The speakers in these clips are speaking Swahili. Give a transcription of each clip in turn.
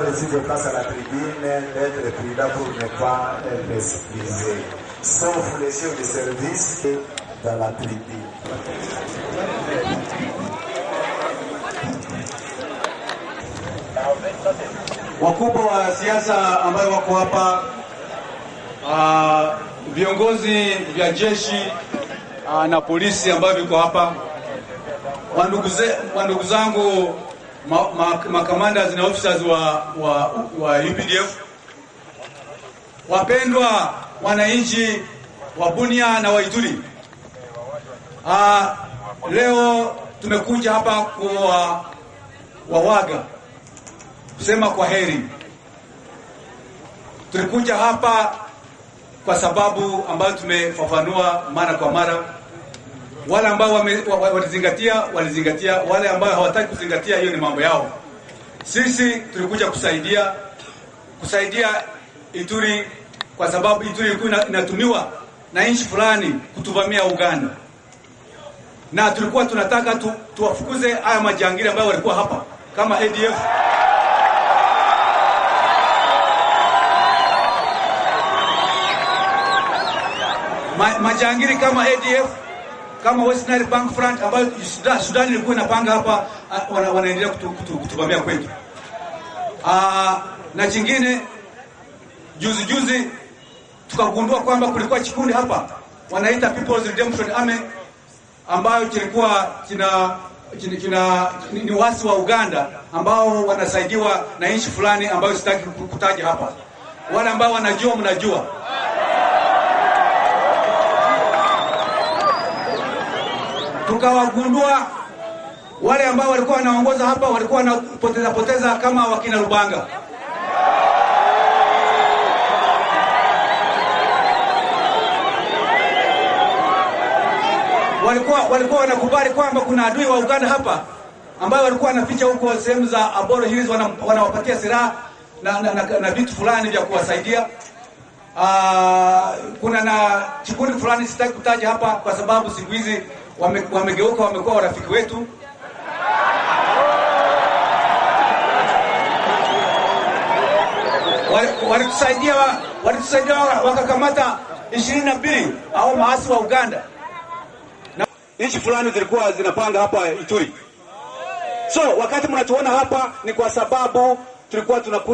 décidé face à la tribune d'être prudent pour ne pas être excusé, sauf les chefs de service dans la tribune. Wakubwa wa siasa ambao wako hapa, viongozi vya jeshi na polisi ambao viko hapa, wandugu zangu makamanda na officers wa UPDF, wapendwa wananchi wa Bunia na Waituri, leo tumekuja hapa kwa wawaga kusema kwa heri. Tulikuja hapa kwa sababu ambayo tumefafanua mara kwa mara. Wale ambao walizingatia, wale ambao hawataki kuzingatia, hiyo ni mambo yao. Sisi tulikuja kusaidia Ituri kwa sababu Ituri ilikuwa inatumiwa na nchi fulani kutuvamia Uganda. Na tulikuwa tunataka tuwafukuze haya majangili ambao walikuwa hapa kama ADF. Majangili kama ADF, kama Western Bank Front ambayo Sudan ilikuwa inapanga hapa, wanaendelea kutuvamia kwetu. Na chingine, juzi tukagundua kwamba kulikuwa kikundi hapa wanaita People's Redemption Army ambayo kilikuwa ni wasi wa Uganda ambao wanasaidiwa na nchi fulani ambayo sitaki kutaja hapa. Wale ambao wanajua mnajua. Tukawagundua wale ambao walikuwa wanaongoza hapa walikuwa wanapoteza kama wakina Lubanga. Walikuwa wanakubali kwamba kuna adui wa Uganda hapa ambao walikuwa wanaficha huko sehemu za Aboro Hills, wanawapatia silaha na vitu fulani vya kuwasaidia. Kuna na kikundi fulani sitaki kutaja hapa kwa sababu siku hizi wamegeuka, wamekuwa warafiki wetu. Walitusaidia wakakamata 22 au maasi wa Uganda. Na nchi fulani zilikuwa zinapanga hapa Ituri. So wakati mnatuona hapa ni kwa sababu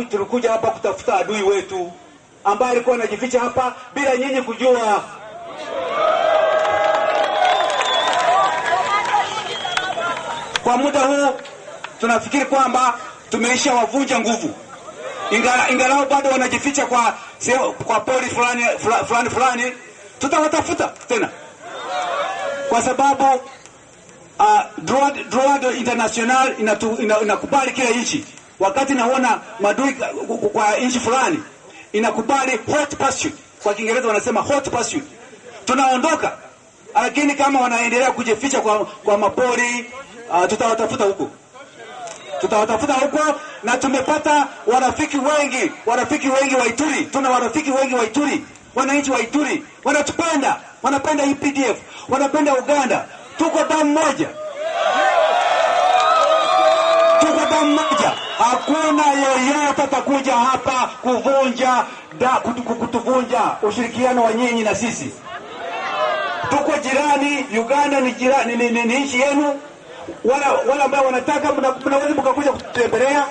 tulikuja hapa kutafuta adui wetu ambaye alikuwa anajificha hapa bila nyinyi kujua. Kwa muda huu tunafikiri kwamba tumeisha wavunja nguvu. Ingalao bado wanajificha kwa pori fulani, tutawatafuta tena. Kwa sababu droit international inakubali kila nchi. Wakati naona madui kwa nchi fulani inakubali hot pursuit. Kwa Kiingereza wanasema hot pursuit. Tunaondoka. Lakini kama wanaendelea kujificha kwa mapori, tutawatafuta huko. Na tumepata warafiki wengi wa Ituri. Tuna warafiki wengi wa Ituri. Wananchi wa Ituri wanatupenda, wanapenda UPDF, wanapenda Uganda. Tuko damu moja. Hakuna yeyote atakuja hapa kutuvunja ushirikiano wa nyinyi na sisi. Tuko jirani, Uganda ni jirani, ni nchi yenu. Wala ambao wanataka mnaweza mkakuja kutembelea,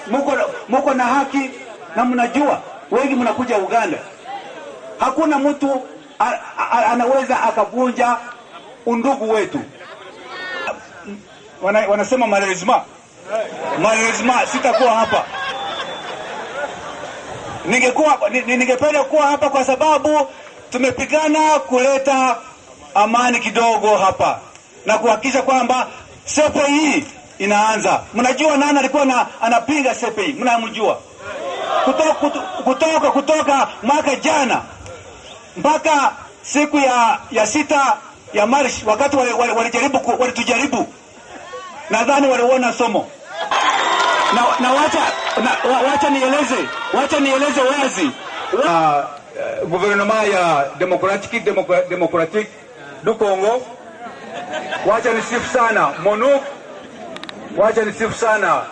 mko na haki na mnajua wengi mnakuja Uganda. Hakuna mtu anaweza akavunja undugu wetu. Wanasema malezima, sitakuwa hapa. Ningependa kuwa hapa kwa sababu tumepigana kuleta amani kidogo hapa na kuhakikisha kwamba sepe hii inaanza. Mnajua nani alikuwa anapinga sepe hii? Mnamjua. Kutoka mwaka jana mpaka siku ya 6 ya Machi, wakati walitujaribu, nadhani waliona somo. Na wacha nieleze wazi. Gouvernement ya Democratic du Congo, wacha nisifu sana MONUC, wacha nisifu sana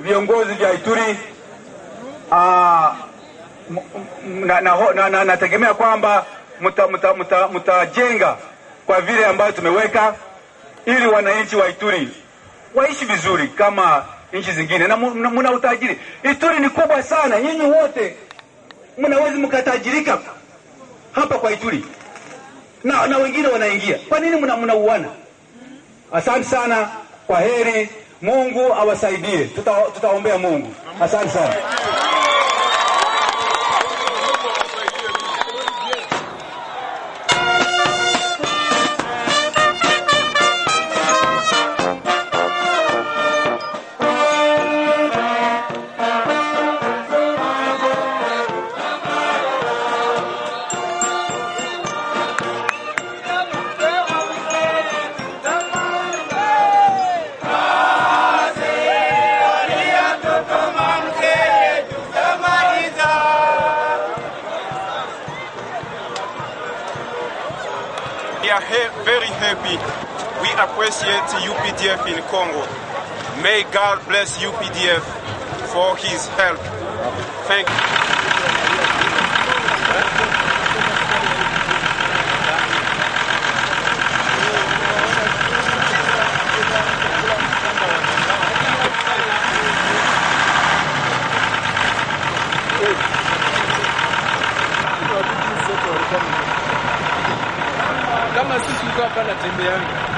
viongozi vya Ituri, nategemea kwamba mtajenga kwa vile ambayo tumeweka, ili wananchi wa Ituri waishi vizuri kama nchi zingine. Na muna utajiri. Ituri ni kubwa sana. Nyinyi wote mnaweza mkatajirika hapa kwa Ituri. Na wengine wanaingia. Kwa nini mnauana? Asante sana. Kwa heri. Mungu awasaidie. Tutaombea Mungu. Asante sana. We are very happy. We appreciate UPDF in Congo. May God bless UPDF for his help. Thank you. Kama sisi tuko hapa na tembeanga.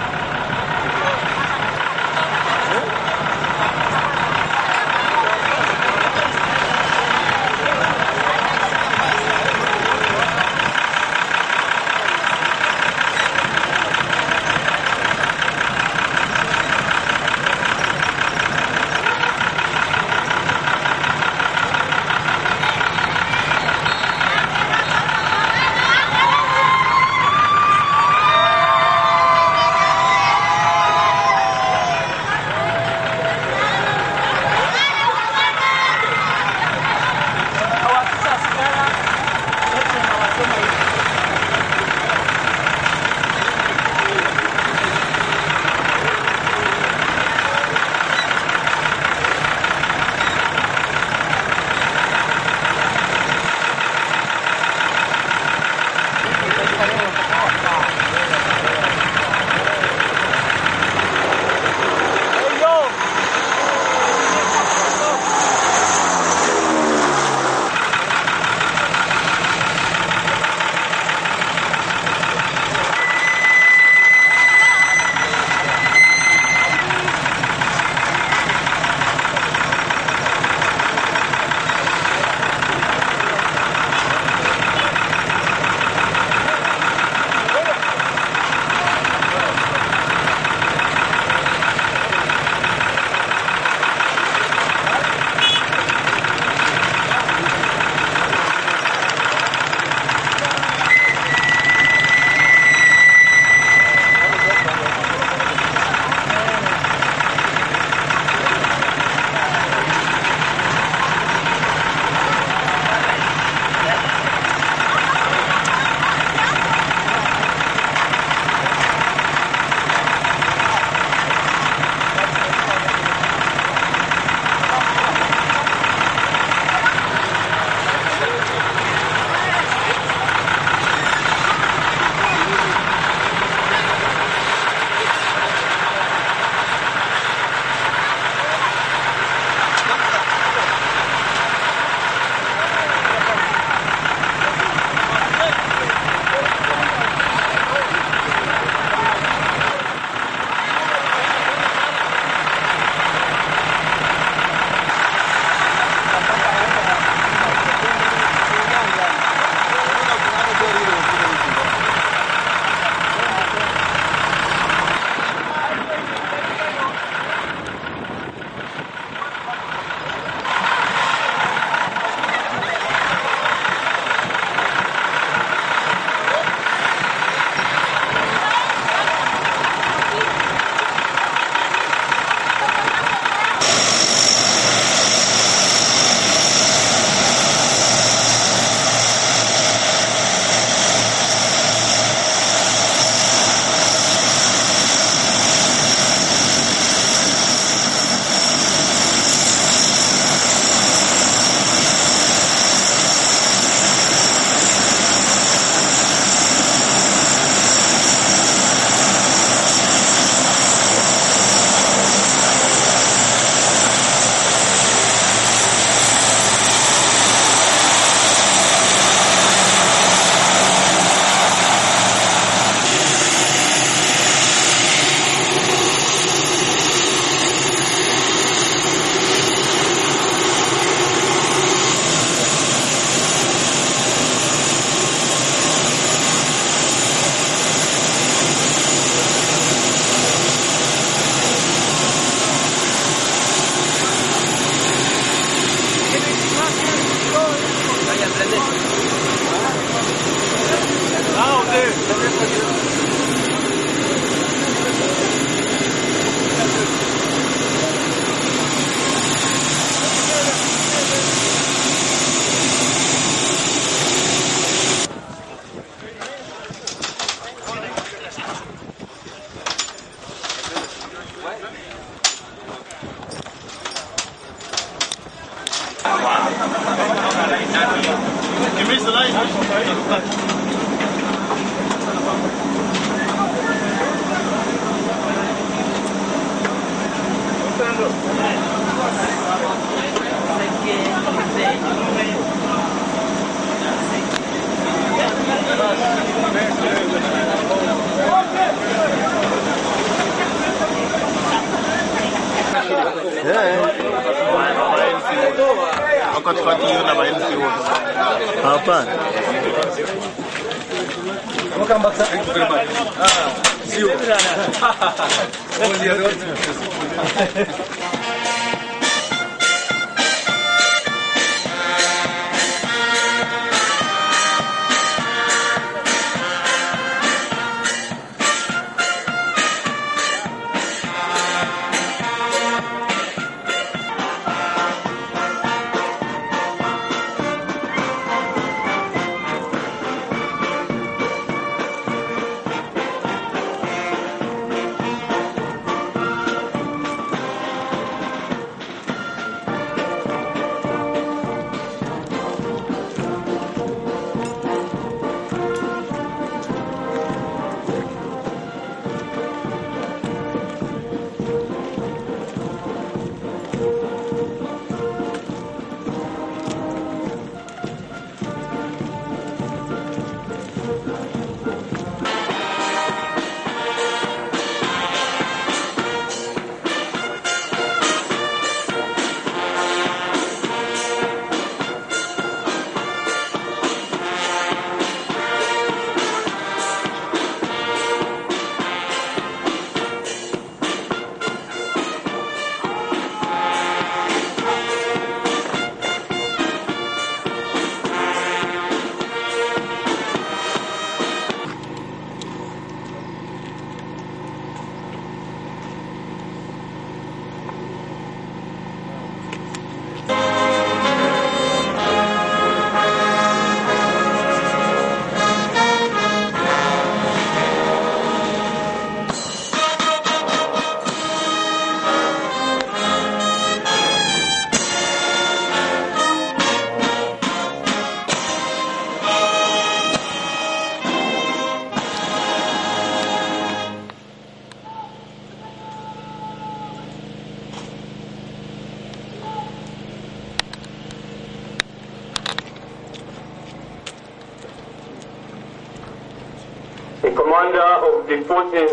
The commander of the forces,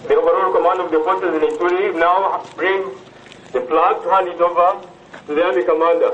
the overall commander of the forces in Ituri now brings the flag to hand it over to the army commander.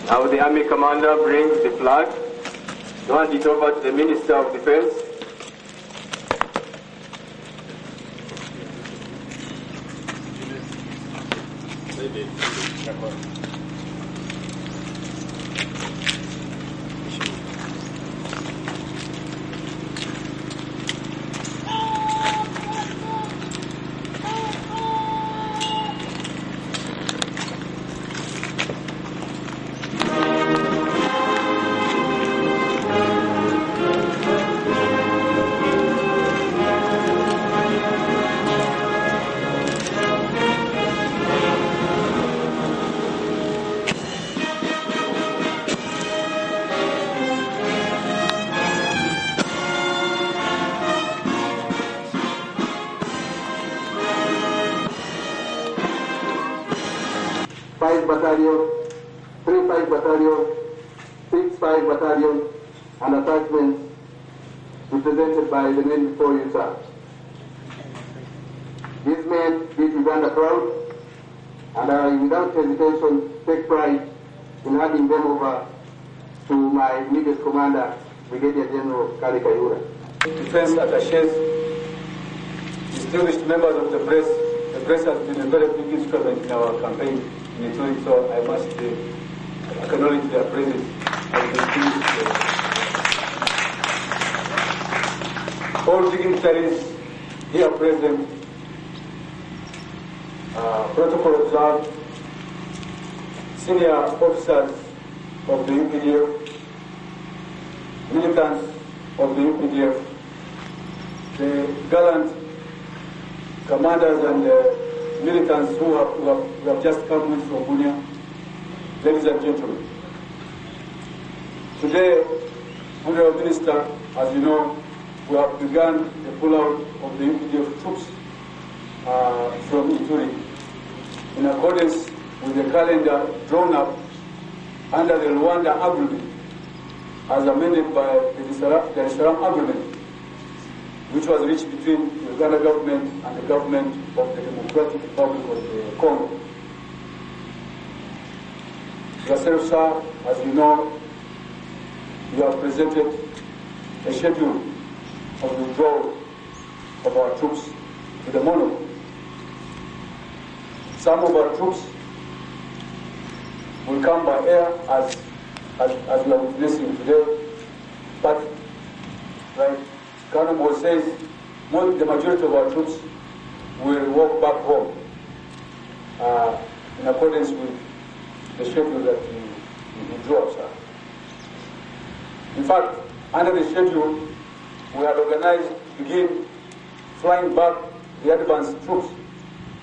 Now the army commander brings the flag to hand it over to the Minister of Defense. 5 Battalion, 3 5 Battalion, 6 5 Battalion, and attachments represented by the men before you, sir. These men did Uganda proud, and I, without hesitation, take pride in handing them over to my immediate commander, Brigadier General Kali Kayura. Defense attachés, distinguished members of the press has been a very big instrument in our campaign in Ituri, so I must acknowledge their presence and distinguished. All dignitaries here present, protocol observed, senior officers of the UPDF, militants of the UPDF, the gallant commanders and militants who have just come in from Bunia, ladies and gentlemen. Today, Honorable Minister, as you know, we have begun the pullout of the UPDF troops from Ituri in accordance with the calendar drawn up under the Rwanda Agreement as amended by the Dar es Salaam Agreement, which was reached between the Uganda government and the government of the Democratic Republic of the Congo. Yourself, sir, as you know, you have presented a schedule of the withdrawal of our troops to the MONUC. Some of our troops will come by air as we are witnessing today, but like Colonel says, the majority of our troops will walk back home in accordance with the schedule that we draw, sir. In fact, under the schedule, we had organized to begin flying back the advanced troops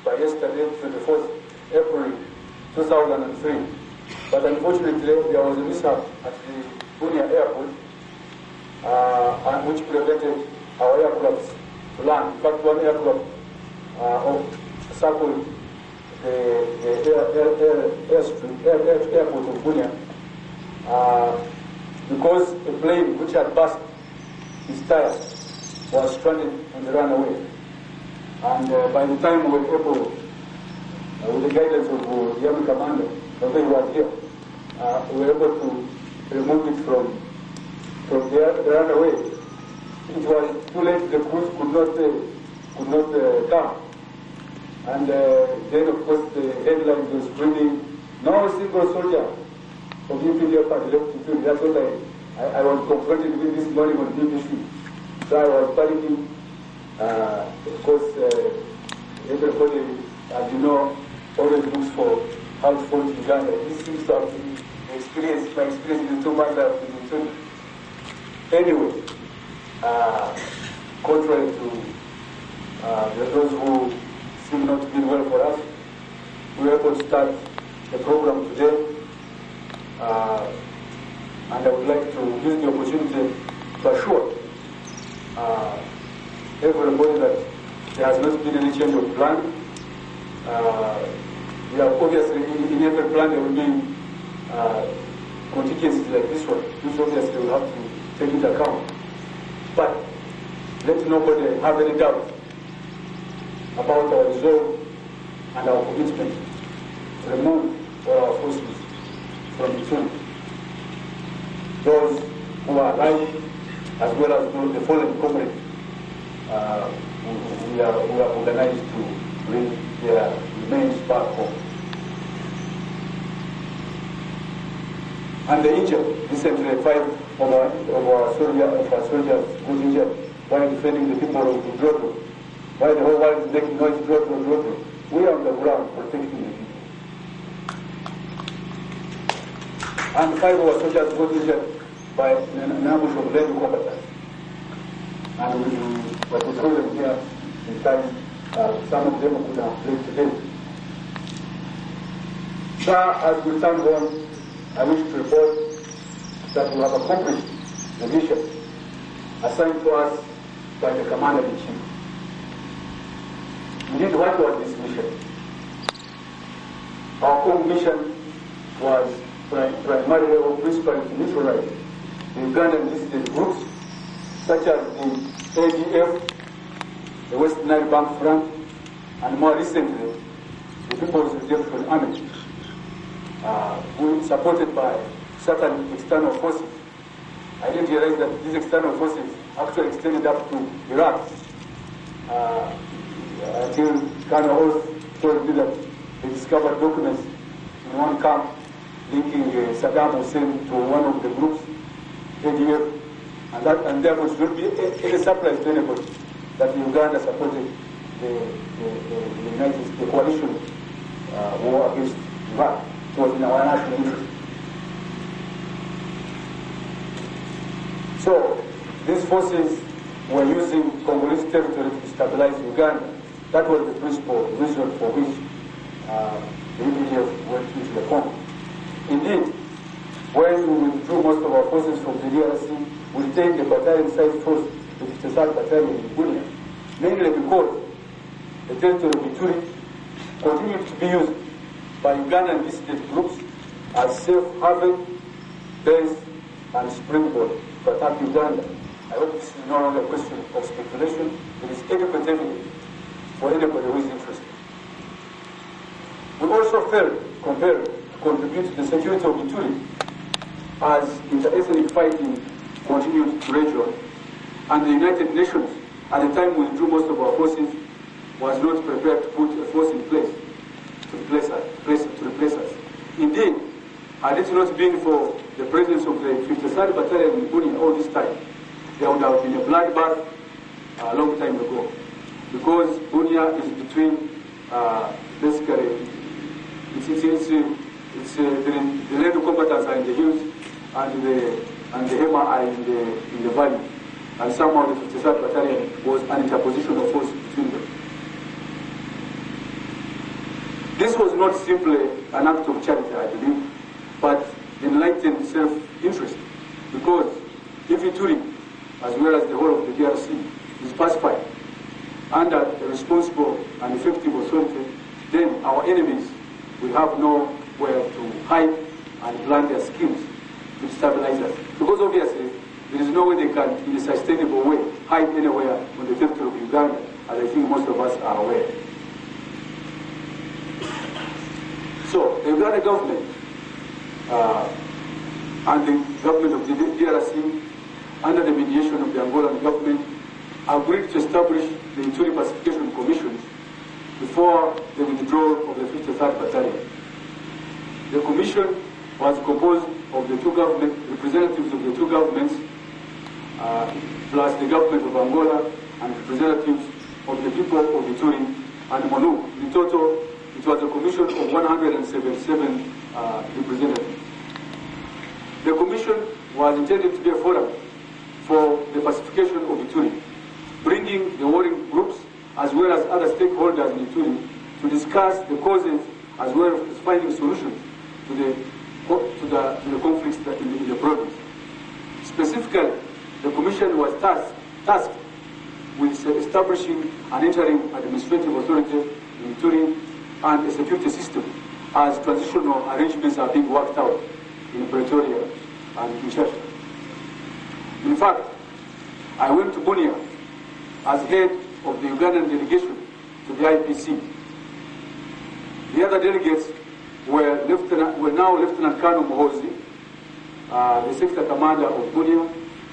by yesterday, 24th April 2003. But unfortunately, there was a mishap at the Bunia airport, which prevented our aircraft to land. In fact, one aircraft circled the airport of Bunia because a plane which had burst his tire was stranded on the runaway. And by the time we were able, with the guidance of the Army commander, although he was here, we were able to remove it from the runaway. It was too late, the crews could not come. And then, of course, the headlines were spreading, no single soldier of UPDF had left to field. That's what I was confronted with this morning on BBC. So I was panicking. Of course, everybody, as you know, always looks for how to fall to Uganda. This seems to have been my experience in 2 months I've been in Turkey. Anyway, contrary to those who seem not to be well for us, we were able to start the program today. And I would like to use the opportunity to assure everybody that there has not been any change of plan. We have obviously, in every plan there will be contingencies like this one, which obviously we have to take into account. But let nobody have any doubt about our resolve and our commitment to remove all our forces from the field. Those who are alive, as well as the fallen comrades, we are organized to bring their remains back home. And the injured, recently 5 of our soldiers got injured while defending the people of Udroto. While the whole world is making noise, Udroto. We are on the ground protecting the people. And 5 of our soldiers got injured by an ambush of land combatants. And we told them here in time, some of them could have played today. Sir, as we stand on, I wish to report that we have accomplished the mission assigned to us by the Commander-in-Chief. Indeed, what was this mission? Our core mission was primarily or principally to neutralize the Ugandan dissident groups such as the ADF, the West Nile Bank Front, and more recently, the People's Liberation Army, who is supported by certain external forces. I didn't realize that these external forces actually extended up to Iraq. Until Colonel Oath told me that they discovered documents in one camp linking Saddam Hussein to one of the groups, ADF, and therefore it would be a surprise to anybody that Uganda supported the coalition war against Iraq. It was in our national interest. So these forces were using Congolese territory to stabilize Uganda. That was the principal reason for which the UPDF went into the Congo. Indeed, when we withdrew most of our forces from the DRC, we retained the battalion-sized force, the 53rd Battalion in Bunia, mainly because the territory of Ituri continued to be used by Ugandan dissident groups as safe haven, base, and springboard to attack Uganda. I hope this is no longer a question of speculation. It is adequate evidence for anybody who is interested. We also felt compelled to contribute to the security of Ituri as inter-ethnic fighting continued to rage on, and the United Nations, at the time we withdrew most of our forces, was not prepared to put a force in place to replace us. Indeed, had it not been for the presence of the 53rd Battalion in Bunia all this time, there would have been a bloodbath a long time ago. Because Bunia is between, basically, the land combatants are in the hills and the Hema are in the valley. And somehow the 53rd Battalion was an interposition of force between them. This was not simply an act of charity, I believe, but enlightened self-interest. Because if Ituri, as well as the whole of the DRC, is pacified under a responsible and effective authority, then our enemies will have nowhere to hide and plan their schemes to destabilize us. Because obviously, there is no way they can, in a sustainable way, hide anywhere on the territory of Uganda, as I think most of us are aware. So, the Uganda government and the government of the DRC, under the mediation of the Angolan government, agreed to establish the Ituri Pacification Commission before the withdrawal of the 53rd Battalion. The commission was composed of the two representatives of the two governments, plus the government of Angola and representatives of the people of Ituri and Monu. In total, it was a commission of 177 representatives. The commission was intended to be a forum for the pacification of Ituri, bringing the warring groups as well as other stakeholders in Ituri to discuss the causes as well as finding solutions to the conflicts in the province. Specifically, the commission was tasked with establishing an interim administrative authority in Ituri and a security system as transitional arrangements are being worked out in Pretoria and Kinshasa. In fact, I went to Bunia as head of the Ugandan delegation to the IPC. The other delegates were now Lieutenant Colonel Mohozi, the sector commander of Bunia,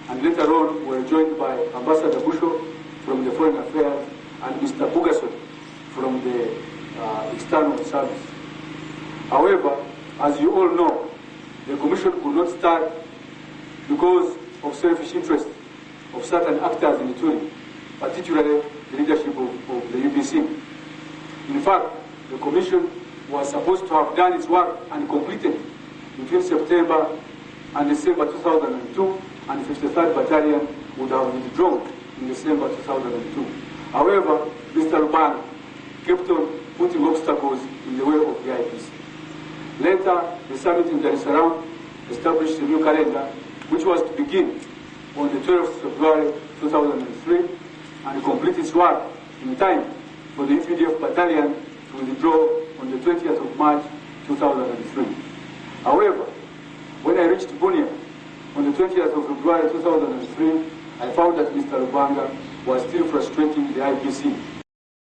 and later on were joined by Ambassador Busho from the Foreign Affairs and Mr. Bugason from the External Service. However, as you all know, the Commission could not start because of selfish interest of certain actors in Ituri, particularly the leadership of the UPC. In fact, the Commission was supposed to have done its work and completed between September and December 2002, and the 53rd Battalion would have withdrawn in December 2002. However, Mr. Ruban kept on putting obstacles in the way of the IPC. Later, the summit in Dar es Salaam established a new calendar, which was to begin on the 12th of February 2003 and complete its work in time for the UPDF battalion to withdraw on the 20th of March 2003. However, when I reached Bunia on the 20th of February 2003, I found that Mr. Lubanga was still frustrating the IPC